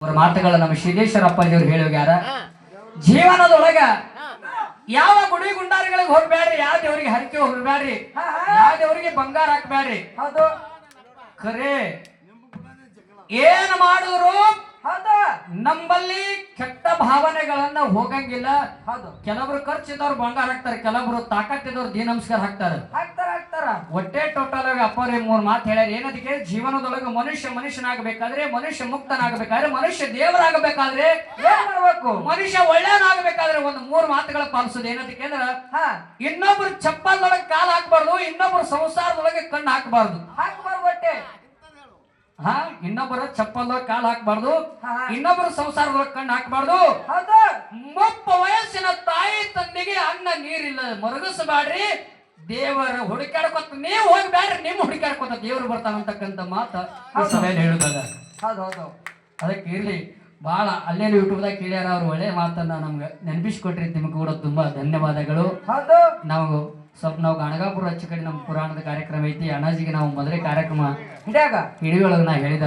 ಅವರ ಮಾತುಗಳ ನಮ್ಮ ಸಿದ್ದೇಶ್ವರ ಅಪ್ಪಾಜಿಯವ್ರು ಹೇಳೋಗ್ಯಾರ. ಜೀವನದೊಳಗ ಯಾವ ಗುಡಿ ಗುಂಡಾರಿಗಳಿಗೆ ಹೋಗ್ಬೇಡ್ರಿ, ಯಾವ ದೇವರಿಗೆ ಹರಕೆ ಹೋಗ್ಬೇಡ್ರಿ, ಯಾವ ದೇವರಿಗೆ ಬಂಗಾರ ಹಾಕ್ಬೇಡ್ರಿ. ಹೌದು ಖರೆ ಏನ್ ಮಾಡಿದ್ರು ನಮ್ಮಲ್ಲಿ ಕೆಟ್ಟ ಭಾವನೆಗಳನ್ನ ಹೋಗಂಗಿಲ್ಲ. ಹೌದು ಕೆಲವರು ಖರ್ಚಿದವ್ರು ಬಂಗಾರ ಹಾಕ್ತಾರೆ, ಕೆಲವರು ತಾಕತ್ತಿದವ್ರು ದೀನ ನಮಸ್ಕಾರ ಹಾಕ್ತಾರೆ. ಹಾಕ್ತಾರ ಒಟ್ಟೆ ಟೋಟಲ್ ಆಗಿ ಅಪ್ಪರೇ 3 ಮಾತು ಹೇಳ್ಯಾರ. ಏನದಕ್ಕೆ ಜೀವನದೊಳಗೆ ಮನುಷ್ಯನಾಗಬೇಕಾದ್ರೆ, ಮನುಷ್ಯ ಮುಕ್ತನಾಗಬೇಕಾದ್ರೆ, ಮನುಷ್ಯ ದೇವರಾಗಬೇಕಾದ್ರೆ ಏನ್ ಮಾಡ್ಬೇಕು? ಮನುಷ್ಯ ಒಳ್ಳೆಯನಾಗಬೇಕಾದ್ರೆ ಒಂದು 3 ಮಾತುಗಳ ಪಾಲಿಸೋದು. ಏನದಕ್ಕೆ ಅಂದ್ರ ಇನ್ನೊಬ್ರು ಚಪ್ಪಲ್ದೊಳಗೆ ಕಾಲು ಹಾಕ್ಬಾರ್ದು, ಇನ್ನೊಬ್ರು ಸಂಸಾರದೊಳಗೆ ಕಣ್ಣು ಹಾಕ್ಬಾರ್ದು. ಹಾಕ್ಬಾರ್ದು ಒಟ್ಟೆ. ಇನ್ನೊಬ್ಬರ ಚಪ್ಪಲ್ದೊಳಗೆ ಕಾಲು ಹಾಕ್ಬಾರ್ದು, ಇನ್ನೊಬ್ಬರ ಸಂಸಾರದೊಳಗೆ ಕಣ್ಣು ಹಾಕ್ಬಾರ್ದು. ಹೌದು ಮುಪ್ಪ ವಯಸ್ಸಿನ ತಾಯಿ ತಂದೆಗೆ ಅನ್ನ ನೀರಿಲ್ಲ ಮರಗಿಸಬೇಡ್ರಿ. ದೇವರ ಹುಡುಕಾಡ್ಕೊತ ನೀವು ಹೋಗ್ಬೇಡ್ರಿ, ನಿಮ್ ಹುಡುಕಾಡ್ಕೊತ ದೇವ್ರು ಬರ್ತಾನಂತಕ್ಕಂಥ ಮಾತ ಸಭೆಯಲ್ಲಿ ಹೇಳುದದ. ಹೌದು ಹೌದು ಅದಕ್ಕೆ ಇರ್ಲಿ ಬಹಳ ಅಲ್ಲೇನು ಯೂಟ್ಯೂಬ್ದಾಗ ಕೇಳ್ಯಾರ. ಅವ್ರು ಒಳ್ಳೆ ಮಾತನ್ನ ನಮ್ಗೆ ನೆನಪಿಸ್ಕೊಟ್ರಿ. ನಿಮ್ಗೆ ಕೂಡ ತುಂಬಾ ಧನ್ಯವಾದಗಳು. ಹೌದು ನಾವು ಗಾಣಗಾಪುರ ಹಚ್ಚ ಕಡೆ ನಮ್ಮ ಪುರಾಣದ ಕಾರ್ಯಕ್ರಮ ಐತಿ. ಅಣ್ಣಾಜಿಗೆ ನಾವು ಮೊದಲೇ ಕಾರ್ಯಕ್ರಮ ಹಿಡಿಯಾಗ ಹಿಡಿಯೊಳಗೆ ನಾ ಹೇಳಿದ